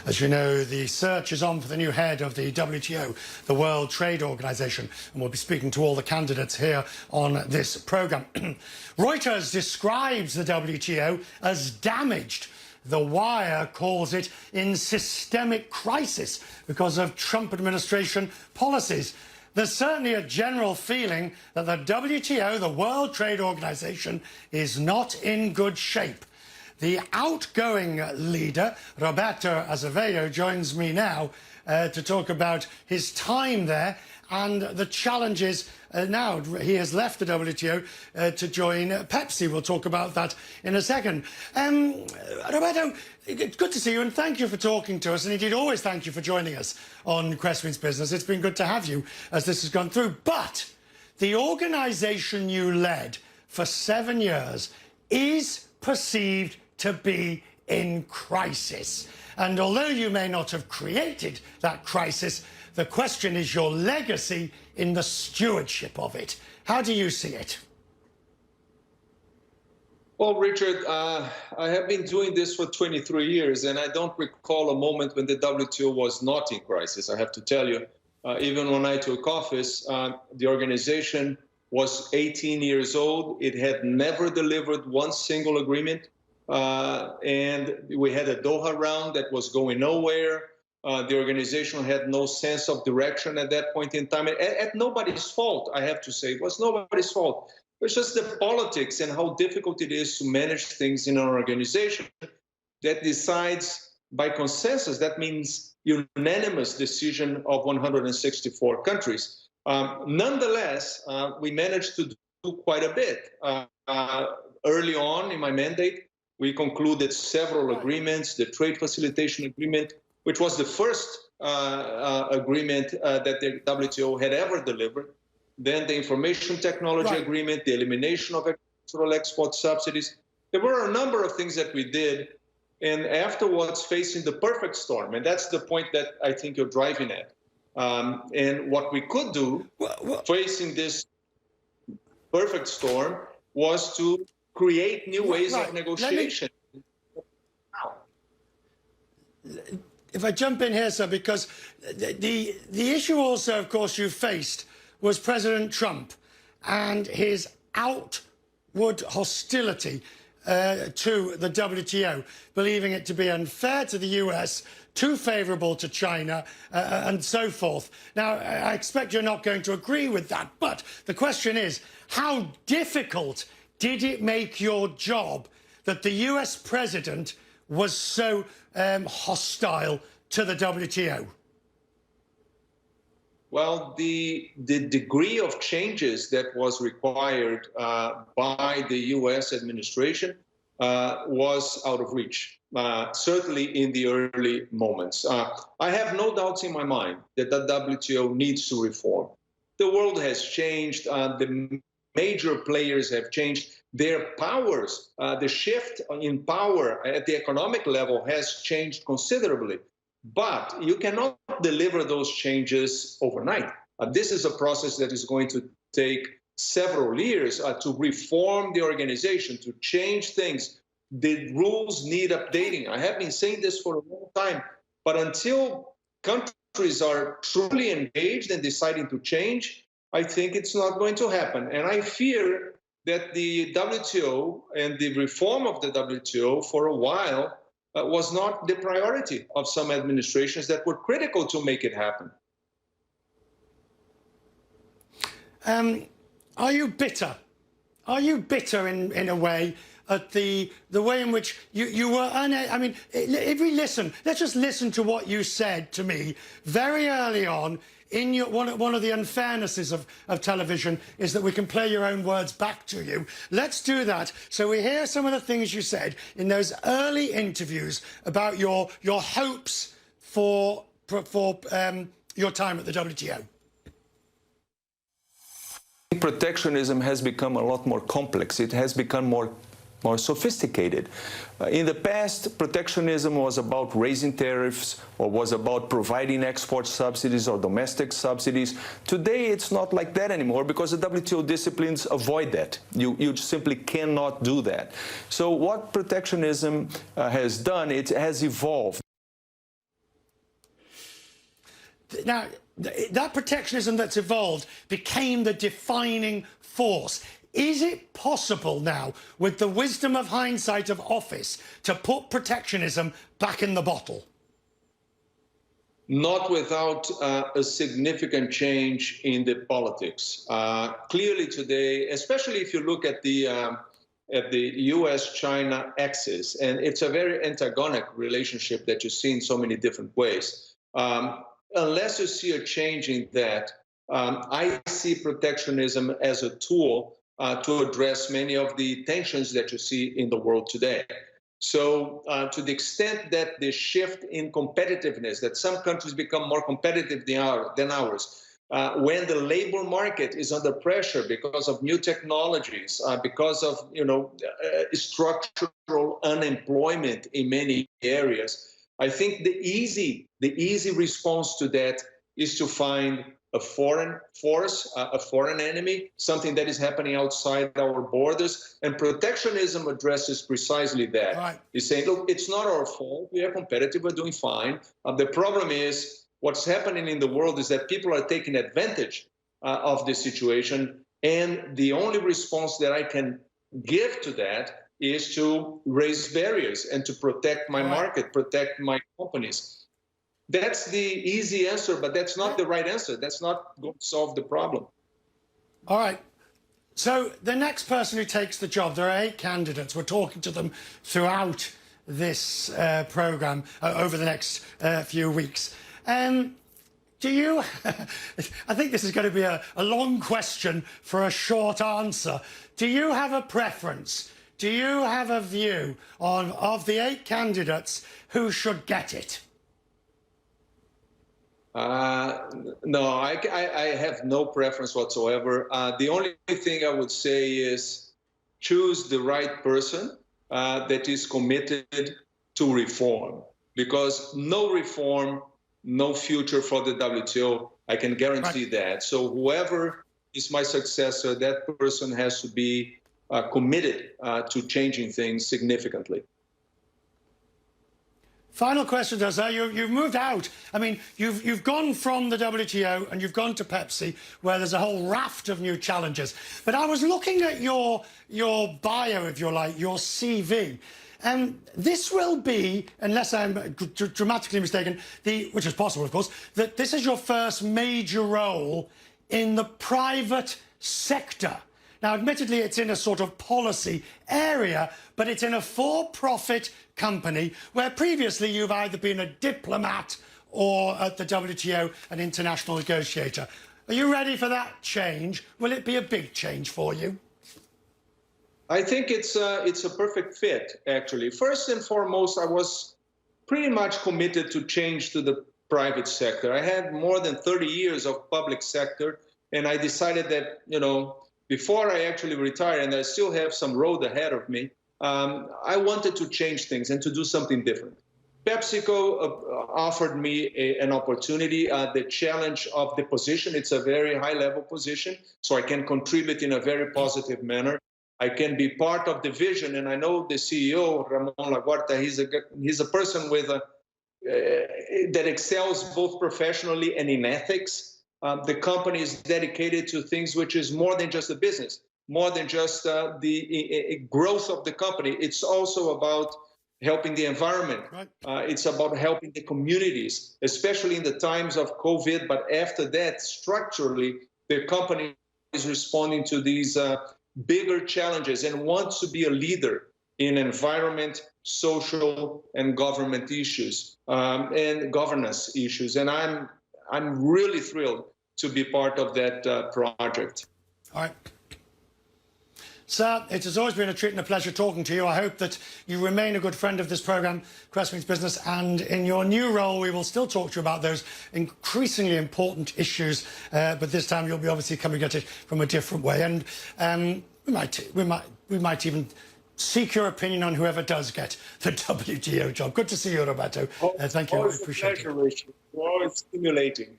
As you know, the search is on for the new head of the WTO, the World Trade Organization, and we'll be speaking to all the candidates here on this programme. Reuters describes the WTO as damaged. The Wire calls it in systemic crisis because of Trump administration policies. There's certainly a general feeling that the WTO, the World Trade Organization, is not in good shape. The outgoing leader, Roberto Azevedo, joins me now to talk about his time there and the challenges now. He has left the WTO to join Pepsi. We'll talk about that in a second. Roberto, it's good to see you and thank you for talking to us, and indeed always thank you for joining us on Cresswell's Business. It's been good to have you as this has gone through. But the organisation you led for 7 years is perceived to be in crisis. And although you may not have created that crisis, the question is your legacy in the stewardship of it. How do you see it? Well, Richard, I have been doing this for 23 years, and I don't recall a moment when the WTO was not in crisis, I have to tell you. Even when I took office, the organization was 18 years old. It had never delivered one single agreement. And we had a Doha round that was going nowhere. The organization had no sense of direction at that point in time. At nobody's fault, I have to say. It was nobody's fault. It's just the politics and how difficult it is to manage things in an organization that decides by consensus. That means unanimous decision of 164 countries. Nonetheless, we managed to do quite a bit. Early on in my mandate, we concluded several agreements, the trade facilitation agreement, which was the first agreement that the WTO had ever delivered. Then the information technology agreement, the elimination of agricultural export subsidies. There were a number of things that we did, and afterwards facing the perfect storm. And that's the point that I think you're driving at. And what we could do facing this perfect storm was to create new ways of negotiation. If I jump in here, sir, because the issue also, of course, you faced was President Trump and his outward hostility to the WTO, believing it to be unfair to the US, too favourable to China, and so forth. Now, I expect you're not going to agree with that, but the question is, how difficult did it make your job that the US president was so hostile to the WTO? Well, the degree of changes that was required by the U.S. administration was out of reach, certainly in the early moments. I have no doubts in my mind that the WTO needs to reform. The world has changed. The major players have changed. Their powers, the shift in power at the economic level has changed considerably. But you cannot deliver those changes overnight. This is a process that is going to take several years to reform the organization, to change things. The rules need updating. I have been saying this for a long time, but until countries are truly engaged and deciding to change, I think it's not going to happen. And I fear that the WTO and the reform of the WTO for a while was not the priority of some administrations that were critical to make it happen. Are you bitter? Are you bitter in a way at the way in which you were I mean, if we listen, let's just listen to what you said to me very early on. In your, one of the unfairnesses of television is that we can play your own words back to you. Let's do that so we hear some of the things you said in those early interviews about your hopes for your time at the WTO. Protectionism has become a lot more complex. It has become more sophisticated. In the past, protectionism was about raising tariffs or was about providing export subsidies or domestic subsidies. Today, it's not like that anymore because the WTO disciplines avoid that. You simply cannot do that. So what protectionism has done, it has evolved. Now, that protectionism that's evolved became the defining force. Is it possible now, with the wisdom of hindsight of office, to put protectionism back in the bottle? Not without a significant change in the politics. Clearly today, especially if you look at the U.S.-China axis, and it's a very antagonic relationship that you see in so many different ways. Unless you see a change in that, I see protectionism as a tool to address many of the tensions that you see in the world today. So to the extent that the shift in competitiveness, that some countries become more competitive than ours, when the labor market is under pressure because of new technologies, because of structural unemployment in many areas, I think the easy response to that is to find a foreign force, a foreign enemy, something that is happening outside our borders. And protectionism addresses precisely that. Right. It's saying, look, it's not our fault. We are competitive. We're doing fine. The problem is what's happening in the world is that people are taking advantage of the situation. And the only response that I can give to that is to raise barriers and to protect my market, protect my companies. That's the easy answer, but that's not the right answer. That's not going to solve the problem. All right. So the next person who takes the job, there are 8 candidates. We're talking to them throughout this programme over the next few weeks. Do you, I think this is going to be a long question for a short answer. Do you have a preference? Do you have a view on, of the 8 candidates, who should get it? No, I have no preference whatsoever. The only thing I would say is choose the right person that is committed to reform, because no reform, no future for the WTO. I can guarantee that. So whoever is my successor, that person has to be committed to changing things significantly. Final question, Jose. You've moved out. I mean, you've gone from the WTO and you've gone to Pepsi, where there's a whole raft of new challenges. But I was looking at your bio, if you like, your CV. And this will be, unless I'm dramatically mistaken, which is possible, of course, that this is your first major role in the private sector. Now, admittedly, it's in a sort of policy area, but it's in a for-profit company where previously you've either been a diplomat or at the WTO, an international negotiator. Are you ready for that change? Will it be a big change for you? I think it's a perfect fit, actually. First and foremost, I was pretty much committed to change to the private sector. I had more than 30 years of public sector, and I decided that, before I actually retire, and I still have some road ahead of me, I wanted to change things and to do something different. PepsiCo offered me an opportunity, the challenge of the position. It's a very high-level position, so I can contribute in a very positive manner. I can be part of the vision, and I know the CEO, Ramon Laguarta, he's a person with that excels both professionally and in ethics. The company is dedicated to things which is more than just a business, more than just the growth of the company. It's also about helping the environment. It's about helping the communities, especially in the times of COVID. But after that, structurally, the company is responding to these bigger challenges and wants to be a leader in environment, social, and government issues and governance issues. And I'm really thrilled to be part of that project. All right. Sir, it has always been a treat and a pleasure talking to you. I hope that you remain a good friend of this programme, Quest Meets Business, and in your new role, we will still talk to you about those increasingly important issues, but this time you'll be obviously coming at it from a different way. And we might even seek your opinion on whoever does get the WTO job. Good to see you, Roberto. Thank you. I appreciate it. Always stimulating.